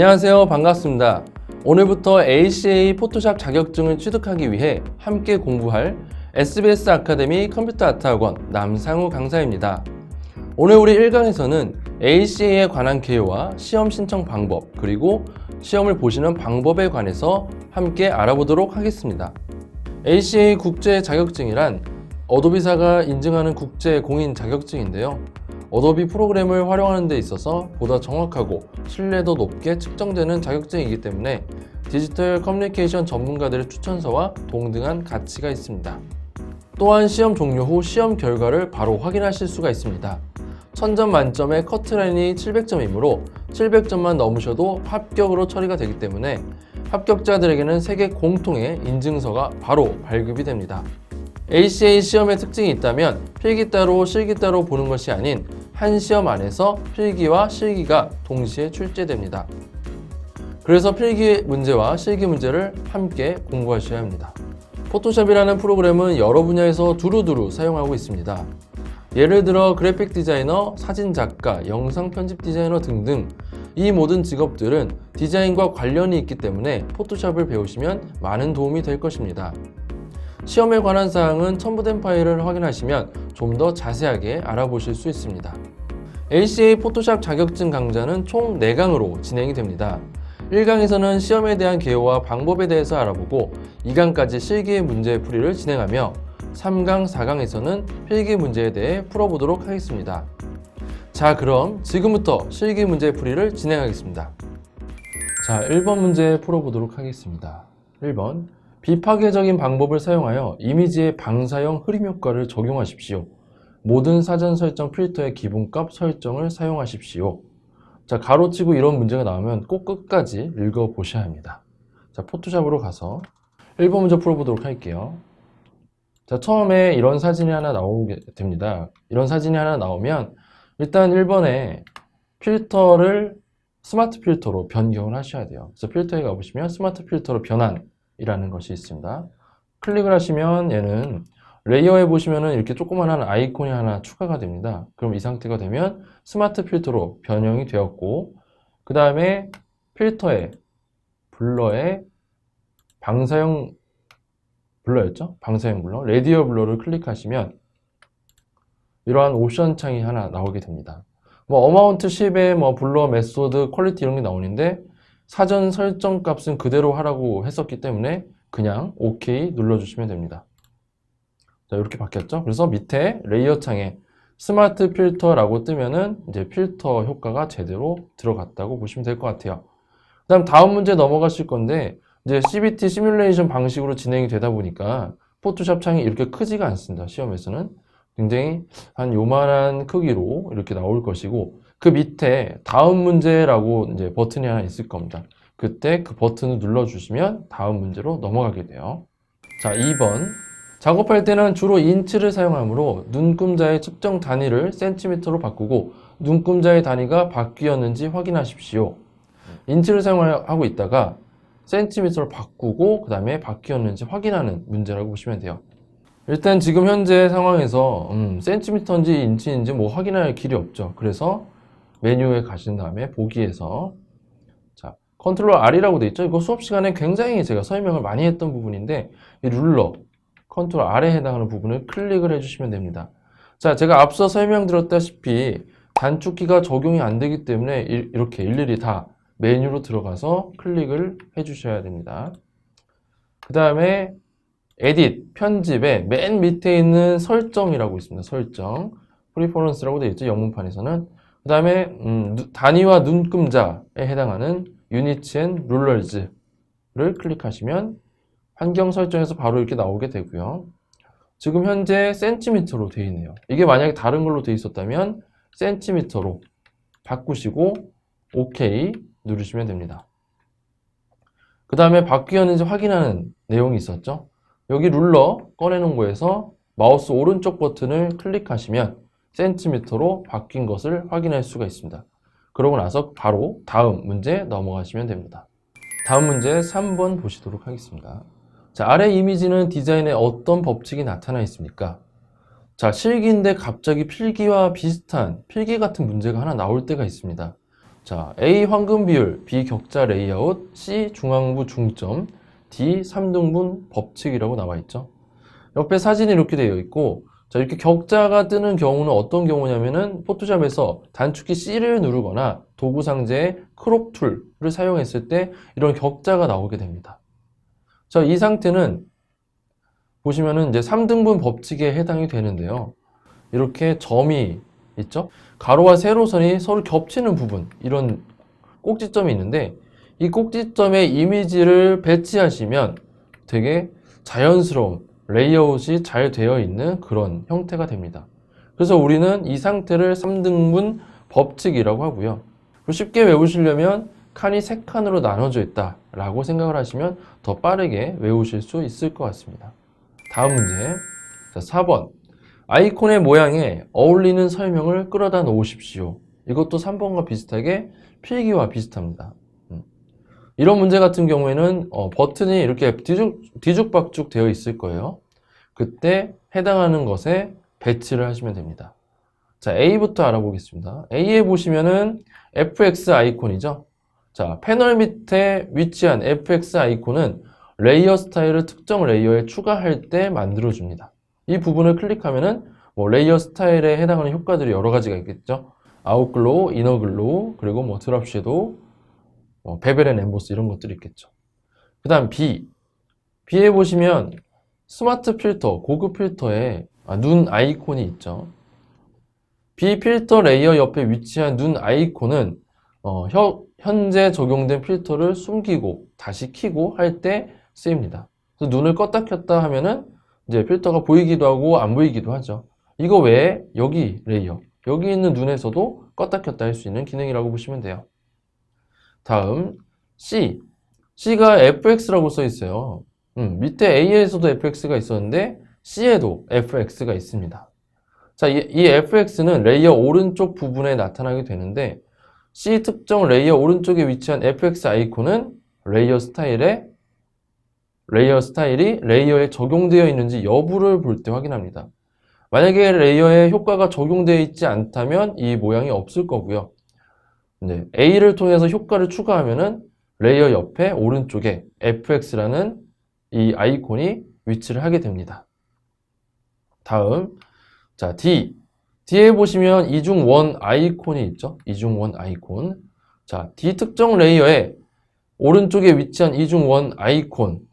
안녕하세요. 반갑습니다. 오늘부터 ACA 포토샵 자격증을 취득하기 위해 함께 공부할 SBS 아카데미 컴퓨터 아트 학원 남상우 강사입니다. 오늘 우리 1강에서는 ACA에 관한 개요와 시험 신청 방법 그리고 시험을 보시는 방법에 관해서 함께 알아보도록 하겠습니다. ACA 국제 자격증이란 어도비사가 인증하는 국제 공인 자격증인데요. 어도비 프로그램을 활용하는 데 있어서 보다 정확하고 신뢰도 높게 측정되는 자격증이기 때문에 디지털 커뮤니케이션 전문가들의 추천서와 동등한 가치가 있습니다. 또한 시험 종료 후 시험 결과를 바로 확인하실 수가 있습니다. 1000점 만점에 커트라인이 700점이므로 700점만 넘으셔도 합격으로 처리가 되기 때문에 합격자들에게는 세계 공통의 인증서가 바로 발급이 됩니다. ACA 시험의 특징이 있다면 필기 따로 실기 따로 보는 것이 아닌 한 시험 안에서 필기와 실기가 동시에 출제됩니다. 그래서 필기 문제와 실기 문제를 함께 공부하셔야 합니다. 포토샵이라는 프로그램은 여러 분야에서 두루두루 사용하고 있습니다. 예를 들어 그래픽 디자이너, 사진 작가, 영상 편집 디자이너 등등 이 모든 직업들은 디자인과 관련이 있기 때문에 포토샵을 배우시면 많은 도움이 될 것입니다. 시험에 관한 사항은 첨부된 파일을 확인하시면 좀 더 자세하게 알아보실 수 있습니다. ACA 포토샵 자격증 강좌는 총 4강으로 진행이 됩니다. 1강에서는 시험에 대한 개요와 방법에 대해서 알아보고 2강까지 실기 문제 풀이를 진행하며 3강, 4강에서는 필기 문제에 대해 풀어보도록 하겠습니다. 자, 그럼 지금부터 실기 문제 풀이를 진행하겠습니다. 자, 1번 문제 풀어보도록 하겠습니다. 1번 비파괴적인 방법을 사용하여 이미지의 방사형 흐림 효과를 적용하십시오. 모든 사전 설정 필터의 기본값 설정을 사용하십시오. 자, 가로치고 이런 문제가 나오면 꼭 끝까지 읽어보셔야 합니다. 자, 포토샵으로 가서 1번 문제 풀어보도록 할게요. 자, 처음에 이런 사진이 하나 나오게 됩니다. 이런 사진이 하나 나오면 일단 1번에 필터를 스마트 필터로 변경을 하셔야 돼요. 그래서 필터에 가보시면 스마트 필터로 변환이라는 것이 있습니다. 클릭을 하시면 얘는 레이어에 보시면은 이렇게 조그만한 아이콘이 하나 추가가 됩니다. 그럼 이 상태가 되면 스마트 필터로 변형이 되었고, 그 다음에 필터에 블러에 방사형 블러였죠? 방사형 블러, 레디어 블러를 클릭하시면 이러한 옵션 창이 하나 나오게 됩니다. 뭐 어마운트 10에 뭐 블러 메소드 퀄리티 이런 게 나오는데 사전 설정 값은 그대로 하라고 했었기 때문에 그냥 OK 눌러주시면 됩니다. 자, 이렇게 바뀌었죠? 그래서 밑에 레이어 창에 스마트 필터라고 뜨면은 이제 필터 효과가 제대로 들어갔다고 보시면 될 것 같아요. 다음 문제 넘어가실 건데 이제 CBT 시뮬레이션 방식으로 진행이 되다 보니까 포토샵 창이 이렇게 크지가 않습니다. 시험에서는 굉장히 한 요만한 크기로 이렇게 나올 것이고 그 밑에 다음 문제라고 이제 버튼이 하나 있을 겁니다. 그때 그 버튼을 눌러주시면 다음 문제로 넘어가게 돼요. 자, 2번. 작업할 때는 주로 인치를 사용하므로 눈금자의 측정 단위를 센티미터로 바꾸고 눈금자의 단위가 바뀌었는지 확인하십시오. 인치를 사용하고 있다가 센티미터로 바꾸고 그 다음에 바뀌었는지 확인하는 문제라고 보시면 돼요. 일단 지금 현재 상황에서 센티미터인지 인치인지 뭐 확인할 길이 없죠. 그래서 메뉴에 가신 다음에 보기에서 자, 컨트롤 R이라고 돼 있죠. 이거 수업 시간에 굉장히 제가 설명을 많이 했던 부분인데 이 룰러 컨트롤 R에 해당하는 부분을 클릭을 해주시면 됩니다. 자, 제가 앞서 설명드렸다시피 단축키가 적용이 안 되기 때문에 이렇게 일일이 다 메뉴로 들어가서 클릭을 해주셔야 됩니다. 그 다음에 에딧, 편집에 맨 밑에 있는 설정이라고 있습니다. 설정, 프리퍼런스라고 되어 있죠. 영문판에서는. 그 다음에 단위와 눈금자에 해당하는 유니츠 앤 룰러즈를 클릭하시면 환경 설정에서 바로 이렇게 나오게 되고요. 지금 현재 센티미터로 되어 있네요. 이게 만약에 다른 걸로 되어 있었다면 센티미터로 바꾸시고 OK 누르시면 됩니다. 그 다음에 바뀌었는지 확인하는 내용이 있었죠. 여기 룰러 꺼내놓은 거에서 마우스 오른쪽 버튼을 클릭하시면 센티미터로 바뀐 것을 확인할 수가 있습니다. 그러고 나서 바로 다음 문제 넘어가시면 됩니다. 다음 문제 3번 보시도록 하겠습니다. 자, 아래 이미지는 디자인에 어떤 법칙이 나타나 있습니까? 자, 실기인데 갑자기 필기와 비슷한 필기 같은 문제가 하나 나올 때가 있습니다. 자, A 황금 비율, B 격자 레이아웃, C 중앙부 중점, D 3등분 법칙이라고 나와 있죠. 옆에 사진이 이렇게 되어 있고, 자, 이렇게 격자가 뜨는 경우는 어떤 경우냐면은 포토샵에서 단축키 C를 누르거나 도구 상자의 크롭 툴을 사용했을 때 이런 격자가 나오게 됩니다. 자, 이 상태는 보시면은 이제 3등분 법칙에 해당이 되는데요. 이렇게 점이 있죠? 가로와 세로선이 서로 겹치는 부분, 이런 꼭지점이 있는데 이 꼭지점에 이미지를 배치하시면 되게 자연스러운 레이아웃이 잘 되어 있는 그런 형태가 됩니다. 그래서 우리는 이 상태를 3등분 법칙이라고 하고요. 쉽게 외우시려면 칸이 3칸으로 나눠져 있다라고 생각을 하시면 더 빠르게 외우실 수 있을 것 같습니다. 다음 문제. 자, 4번. 아이콘의 모양에 어울리는 설명을 끌어다 놓으십시오. 이것도 3번과 비슷하게 필기와 비슷합니다. 이런 문제 같은 경우에는 버튼이 이렇게 뒤죽박죽 되어 있을 거예요. 그때 해당하는 것에 배치를 하시면 됩니다. 자, A부터 알아보겠습니다. A에 보시면은 FX 아이콘이죠. 자, 패널 밑에 위치한 FX 아이콘은 레이어 스타일을 특정 레이어에 추가할 때 만들어줍니다. 이 부분을 클릭하면은 레이어 스타일에 해당하는 효과들이 여러 가지가 있겠죠. 아웃글로우, 이너글로우, 그리고 드랍 섀도우, 베벨 앤 엠보스 이런 것들이 있겠죠. 그 다음 B에 보시면 스마트 필터, 고급 필터에 눈 아이콘이 있죠. B 필터 레이어 옆에 위치한 눈 아이콘은 현재 적용된 필터를 숨기고 다시 켜고 할 때 쓰입니다. 그래서 눈을 껐다 켰다 하면은 이제 필터가 보이기도 하고 안 보이기도 하죠. 이거 외에 여기 레이어, 여기 있는 눈에서도 껐다 켰다 할 수 있는 기능이라고 보시면 돼요. 다음 C가 FX라고 써 있어요. 밑에 A에서도 FX가 있었는데 C에도 FX가 있습니다. 자, 이 FX는 레이어 오른쪽 부분에 나타나게 되는데 C 특정 레이어 오른쪽에 위치한 FX 아이콘은 레이어 스타일이 레이어에 적용되어 있는지 여부를 볼 때 확인합니다. 만약에 레이어에 효과가 적용되어 있지 않다면 이 모양이 없을 거고요. 네, A를 통해서 효과를 추가하면은 레이어 옆에 오른쪽에 FX라는 이 아이콘이 위치를 하게 됩니다. 다음, 자, D에 보시면 이중원 아이콘이 있죠. 이중원 아이콘. 자, D 특정 레이어에 오른쪽에 위치한 이중원 아이콘은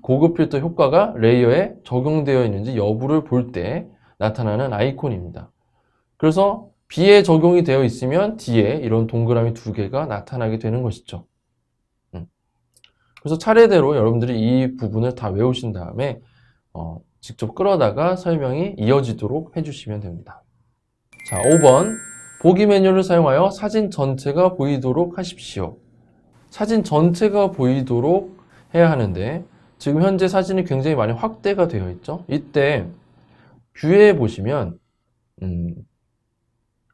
고급 필터 효과가 레이어에 적용되어 있는지 여부를 볼 때 나타나는 아이콘입니다. 그래서 B에 적용이 되어 있으면 D에 이런 동그라미 2개가 나타나게 되는 것이죠. 그래서 차례대로 여러분들이 이 부분을 다 외우신 다음에 직접 끌어다가 설명이 이어지도록 해주시면 됩니다. 자, 5번. 보기 메뉴를 사용하여 사진 전체가 보이도록 하십시오. 사진 전체가 보이도록 해야 하는데 지금 현재 사진이 굉장히 많이 확대가 되어 있죠. 이때 뷰에 보시면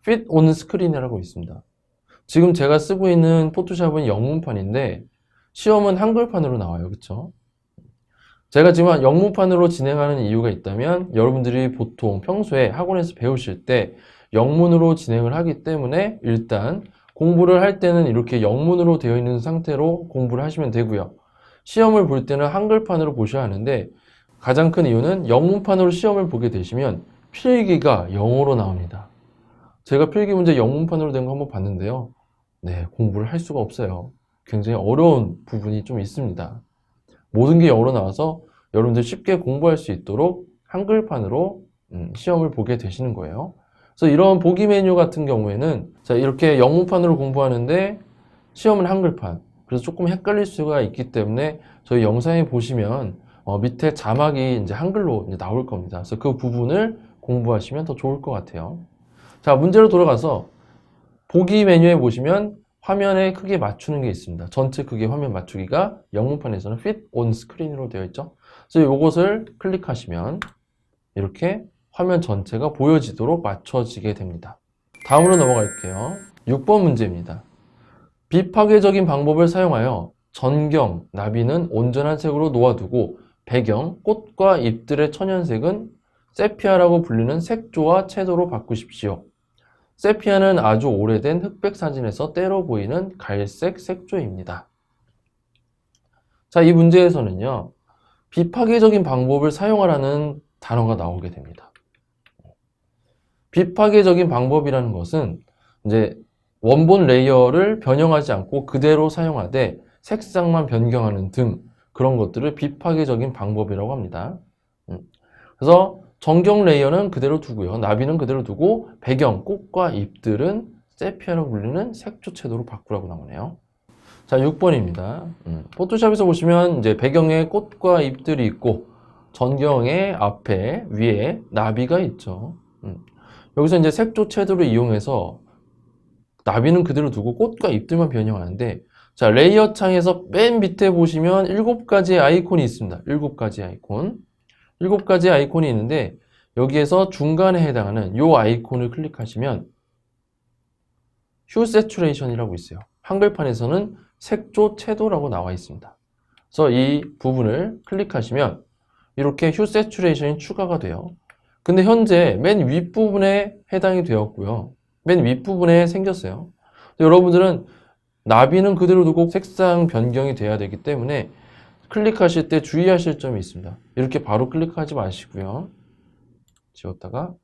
Fit on Screen이라고 있습니다. 지금 제가 쓰고 있는 포토샵은 영문판인데 시험은 한글판으로 나와요. 그렇죠? 제가 지금 영문판으로 진행하는 이유가 있다면 여러분들이 보통 평소에 학원에서 배우실 때 영문으로 진행을 하기 때문에 일단 공부를 할 때는 이렇게 영문으로 되어 있는 상태로 공부를 하시면 되고요. 시험을 볼 때는 한글판으로 보셔야 하는데 가장 큰 이유는 영문판으로 시험을 보게 되시면 필기가 영어로 나옵니다. 제가 필기 문제 영문판으로 된 거 한번 봤는데요. 네, 공부를 할 수가 없어요. 굉장히 어려운 부분이 좀 있습니다. 모든 게 영어로 나와서 여러분들 쉽게 공부할 수 있도록 한글판으로 시험을 보게 되시는 거예요. 그래서 이런 보기 메뉴 같은 경우에는 자, 이렇게 영문판으로 공부하는데 시험은 한글판. 그래서 조금 헷갈릴 수가 있기 때문에 저희 영상에 보시면 밑에 자막이 이제 한글로 이제 나올 겁니다. 그래서 그 부분을 공부하시면 더 좋을 것 같아요. 자, 문제로 돌아가서 보기 메뉴에 보시면 화면의 크기 맞추는 게 있습니다. 전체 크기 화면 맞추기가 영문판에서는 Fit on Screen으로 되어 있죠. 그래서 이것을 클릭하시면 이렇게 화면 전체가 보여지도록 맞춰지게 됩니다. 다음으로 넘어갈게요. 6번 문제입니다. 비파괴적인 방법을 사용하여 전경, 나비는 온전한 색으로 놓아두고 배경, 꽃과 잎들의 천연색은 세피아라고 불리는 색조와 채도로 바꾸십시오. 세피아는 아주 오래된 흑백 사진에서 때로 보이는 갈색 색조입니다. 자, 이 문제에서는요, 비파괴적인 방법을 사용하라는 단어가 나오게 됩니다. 비파괴적인 방법이라는 것은 이제 원본 레이어를 변형하지 않고 그대로 사용하되 색상만 변경하는 등 그런 것들을 비파괴적인 방법이라고 합니다. 그래서 정경 레이어는 그대로 두고요. 나비는 그대로 두고 배경, 꽃과 잎들은 세피아로 불리는 색조 채도로 바꾸라고 나오네요. 자, 6번입니다. 포토샵에서 보시면 이제 배경에 꽃과 잎들이 있고 전경의 앞에 위에 나비가 있죠. 여기서 이제 색조 채도를 이용해서 나비는 그대로 두고 꽃과 잎들만 변형하는데, 자, 레이어 창에서 맨 밑에 보시면 7가지의 아이콘이 있습니다. 7가지 아이콘. 7가지 아이콘이 있는데 여기에서 중간에 해당하는 이 아이콘을 클릭하시면 휴 세츄레이션이라고 있어요. 한글판에서는 색조 채도라고 나와 있습니다. 그래서 이 부분을 클릭하시면 이렇게 휴 세츄레이션이 추가가 돼요. 근데 현재 맨 윗부분에 해당이 되었고요. 맨 윗부분에 생겼어요. 여러분들은 나비는 그대로 두고 색상 변경이 돼야 되기 때문에 클릭하실 때 주의하실 점이 있습니다. 이렇게 바로 클릭하지 마시고요. 지웠다가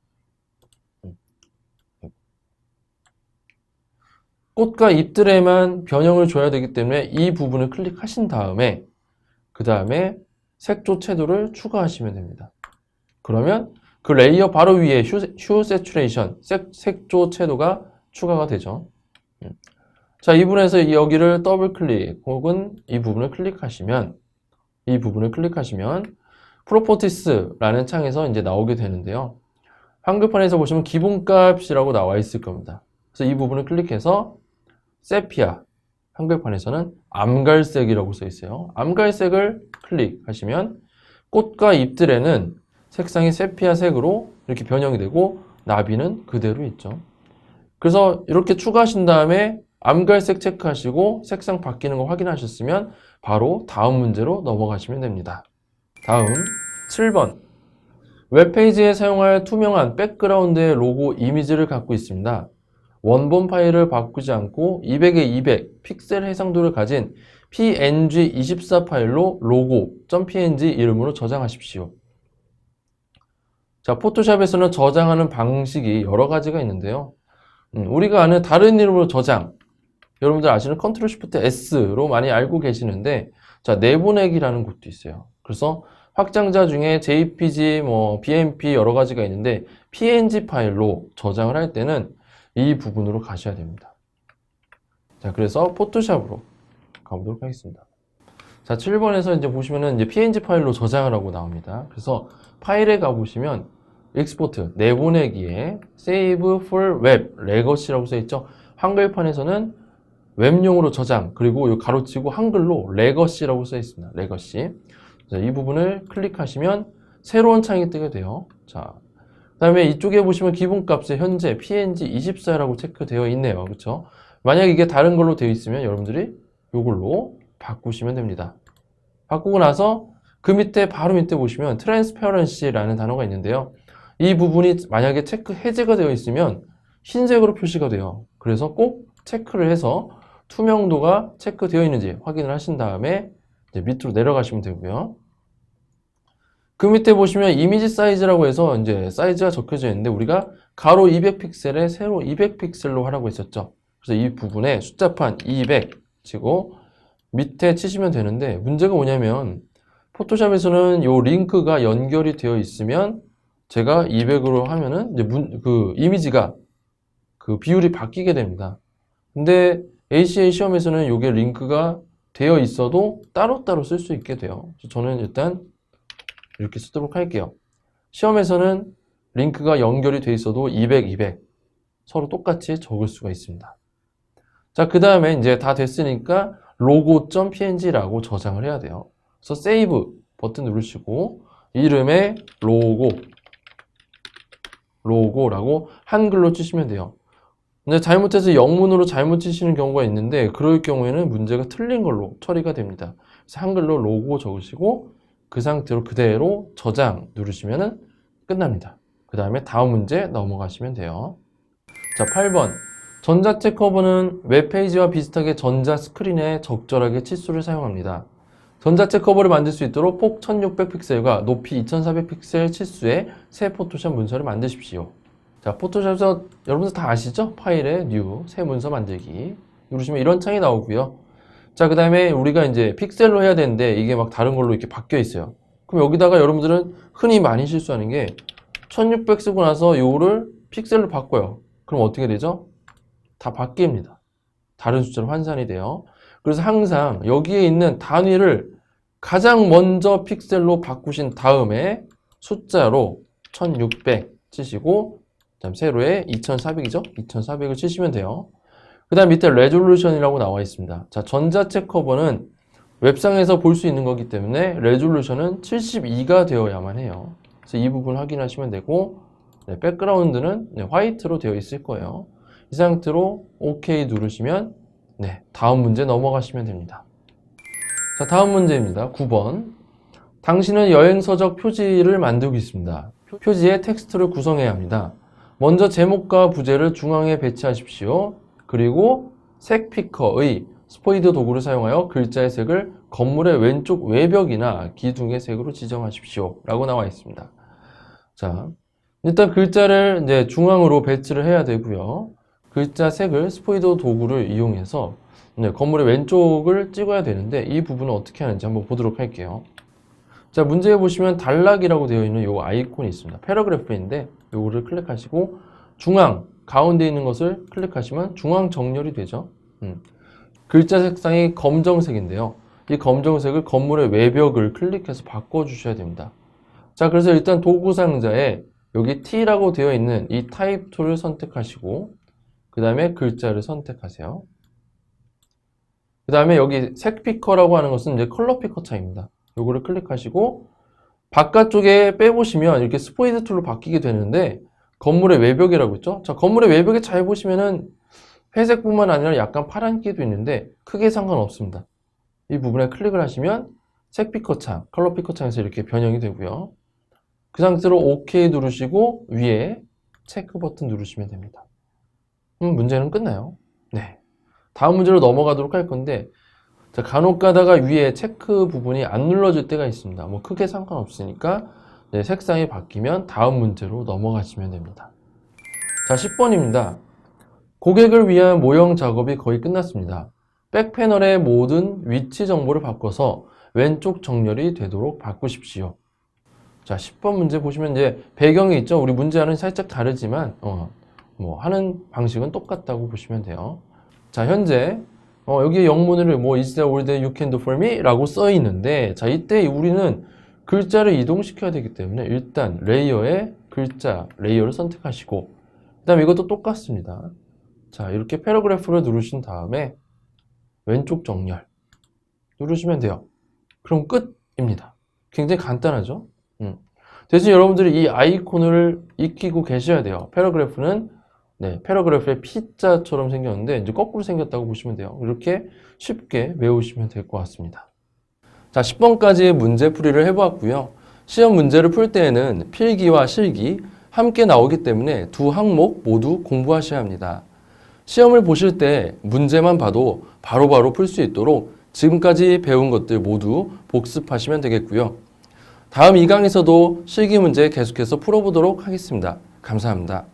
꽃과 잎들에만 변형을 줘야 되기 때문에 이 부분을 클릭하신 다음에 그 다음에 색조 채도를 추가하시면 됩니다. 그러면 그 레이어 바로 위에 휴 세츄레이션, 색조 채도가 추가가 되죠. 자, 이 부분에서 여기를 더블 클릭 혹은 이 부분을 클릭하시면 프로퍼티스라는 창에서 이제 나오게 되는데요. 한글판에서 보시면 기본값이라고 나와 있을 겁니다. 그래서 이 부분을 클릭해서 세피아, 한글판에서는 암갈색이라고 써 있어요. 암갈색을 클릭하시면 꽃과 잎들에는 색상이 세피아 색으로 이렇게 변형이 되고 나비는 그대로 있죠. 그래서 이렇게 추가하신 다음에 암갈색 체크하시고 색상 바뀌는 거 확인하셨으면 바로 다음 문제로 넘어가시면 됩니다. 다음 7번. 웹페이지에 사용할 투명한 백그라운드의 로고 이미지를 갖고 있습니다. 원본 파일을 바꾸지 않고 200에 200 픽셀 해상도를 가진 png24 파일로 logo.png 이름으로 저장하십시오. 자, 포토샵에서는 저장하는 방식이 여러 가지가 있는데요. 우리가 아는 다른 이름으로 저장, 여러분들 아시는 컨트롤 쉬프트 S로 많이 알고 계시는데, 자, 내보내기라는 것도 있어요. 그래서 확장자 중에 JPG, BMP 여러 가지가 있는데 PNG 파일로 저장을 할 때는 이 부분으로 가셔야 됩니다. 자, 그래서 포토샵으로 가보도록 하겠습니다. 자, 7번에서 이제 보시면은 이제 PNG 파일로 저장을 하고 나옵니다. 그래서 파일에 가보시면 익스포트, 내보내기에 Save for Web, 레거시라고 써있죠. 한글판에서는 웹용으로 저장, 그리고 이 가로치고 한글로 레거시라고 써있습니다. 레거시. 자, 이 부분을 클릭하시면 새로운 창이 뜨게 돼요. 자, 그 다음에 이쪽에 보시면 기본값에 현재 png24라고 체크되어 있네요. 그렇죠? 만약 이게 다른 걸로 되어 있으면 여러분들이 이걸로 바꾸시면 됩니다. 바꾸고 나서 그 밑에 바로 밑에 보시면 transparency라는 단어가 있는데요. 이 부분이 만약에 체크 해제가 되어 있으면 흰색으로 표시가 돼요. 그래서 꼭 체크를 해서 투명도가 체크되어 있는지 확인을 하신 다음에 이제 밑으로 내려가시면 되고요. 그 밑에 보시면 이미지 사이즈라고 해서 이제 사이즈가 적혀져 있는데 우리가 가로 200픽셀에 세로 200픽셀로 하라고 했었죠. 그래서 이 부분에 숫자판 200 치고 밑에 치시면 되는데 문제가 뭐냐면 포토샵에서는 이 링크가 연결이 되어 있으면 제가 200으로 하면은 이제 그 이미지가 그 비율이 바뀌게 됩니다. 근데 ACA 시험에서는 이게 링크가 되어 있어도 따로따로 쓸 수 있게 돼요. 저는 일단 이렇게 쓰도록 할게요. 시험에서는 링크가 연결이 돼 있어도 200, 200 서로 똑같이 적을 수가 있습니다. 자, 그 다음에 이제 다 됐으니까 logo.png라고 저장을 해야 돼요. 그래서 save 버튼 누르시고 이름에 로고라고 한글로 치시면 돼요. 근데 잘못해서 영문으로 잘못 치시는 경우가 있는데 그럴 경우에는 문제가 틀린 걸로 처리가 됩니다. 그래서 한글로 로고 적으시고 그 상태로 그대로 저장 누르시면 끝납니다. 그 다음에 다음 문제 넘어가시면 돼요. 자, 8번. 전자책 커버는 웹페이지와 비슷하게 전자 스크린에 적절하게 치수를 사용합니다. 전자책 커버를 만들 수 있도록 폭 1600픽셀과 높이 2400픽셀 치수의 새 포토샵 문서를 만드십시오. 자, 포토샵에서 여러분들 다 아시죠? 파일에 뉴, 새 문서 만들기 누르시면 이런 창이 나오고요. 자, 그 다음에 우리가 이제 픽셀로 해야 되는데 이게 막 다른 걸로 이렇게 바뀌어 있어요. 그럼 여기다가 여러분들은 흔히 많이 실수하는 게 1600 쓰고 나서 요거를 픽셀로 바꿔요. 그럼 어떻게 되죠? 다 바뀝니다. 다른 숫자로 환산이 돼요. 그래서 항상 여기에 있는 단위를 가장 먼저 픽셀로 바꾸신 다음에 숫자로 1600 치시고 그다음 세로에 2400이죠? 2400을 치시면 돼요. 그 다음 밑에 레졸루션이라고 나와 있습니다. 자, 전자책 커버는 웹상에서 볼 수 있는 거기 때문에 레졸루션은 72가 되어야만 해요. 그래서 이 부분 확인하시면 되고 네, 백그라운드는 네, 화이트로 되어 있을 거예요. 이 상태로 OK 누르시면 네, 다음 문제 넘어가시면 됩니다. 자, 다음 문제입니다. 9번. 당신은 여행서적 표지를 만들고 있습니다. 표지에 텍스트를 구성해야 합니다. 먼저 제목과 부제를 중앙에 배치하십시오. 그리고 색 피커의 스포이드 도구를 사용하여 글자의 색을 건물의 왼쪽 외벽이나 기둥의 색으로 지정하십시오. 라고 나와 있습니다. 자, 일단 글자를 이제 중앙으로 배치를 해야 되고요. 글자 색을 스포이드 도구를 이용해서 건물의 왼쪽을 찍어야 되는데 이 부분은 어떻게 하는지 한번 보도록 할게요. 자, 문제에 보시면 단락이라고 되어 있는 요 아이콘이 있습니다. 패러그래프인데 요거를 클릭하시고 중앙 가운데 있는 것을 클릭하시면 중앙 정렬이 되죠. 글자 색상이 검정색인데요. 이 검정색을 건물의 외벽을 클릭해서 바꿔주셔야 됩니다. 자, 그래서 일단 도구 상자에 여기 T라고 되어 있는 이 타입 툴을 선택하시고 그 다음에 글자를 선택하세요. 그 다음에 여기 색 피커라고 하는 것은 이제 컬러 피커 창입니다. 요거를 클릭하시고 바깥쪽에 빼보시면 이렇게 스포이드 툴로 바뀌게 되는데 건물의 외벽이라고 있죠. 자, 건물의 외벽에 잘 보시면은 회색뿐만 아니라 약간 파란기도 있는데 크게 상관없습니다. 이 부분에 클릭을 하시면 색 피커 창, 컬러 피커 창에서 이렇게 변형이 되고요. 그 상태로 OK 누르시고 위에 체크 버튼 누르시면 됩니다. 문제는 끝나요. 네. 다음 문제로 넘어가도록 할 건데 자, 간혹 가다가 위에 체크 부분이 안 눌러질 때가 있습니다. 뭐 크게 상관없으니까 네, 색상이 바뀌면 다음 문제로 넘어가시면 됩니다. 자, 10번입니다. 고객을 위한 모형 작업이 거의 끝났습니다. 백 패널의 모든 위치 정보를 바꿔서 왼쪽 정렬이 되도록 바꾸십시오. 자, 10번 문제 보시면 이제 배경이 있죠. 우리 문제와는 살짝 다르지만 뭐 하는 방식은 똑같다고 보시면 돼요. 자, 현재 여기 영문으로 뭐 is that all that you can do for me? 라고 써 있는데 자, 이때 우리는 글자를 이동시켜야 되기 때문에 일단 레이어에 글자 레이어를 선택하시고 그 다음에 이것도 똑같습니다. 자, 이렇게 패러그래프를 누르신 다음에 왼쪽 정렬 누르시면 돼요. 그럼 끝입니다. 굉장히 간단하죠? 대신 여러분들이 이 아이콘을 익히고 계셔야 돼요. 패러그래프는 네, 패러그래프의 P자처럼 생겼는데 이제 거꾸로 생겼다고 보시면 돼요. 이렇게 쉽게 외우시면 될 것 같습니다. 자, 10번까지 문제풀이를 해보았고요. 시험 문제를 풀 때에는 필기와 실기 함께 나오기 때문에 두 항목 모두 공부하셔야 합니다. 시험을 보실 때 문제만 봐도 바로바로 풀 수 있도록 지금까지 배운 것들 모두 복습하시면 되겠고요. 다음 2강에서도 실기 문제 계속해서 풀어보도록 하겠습니다. 감사합니다.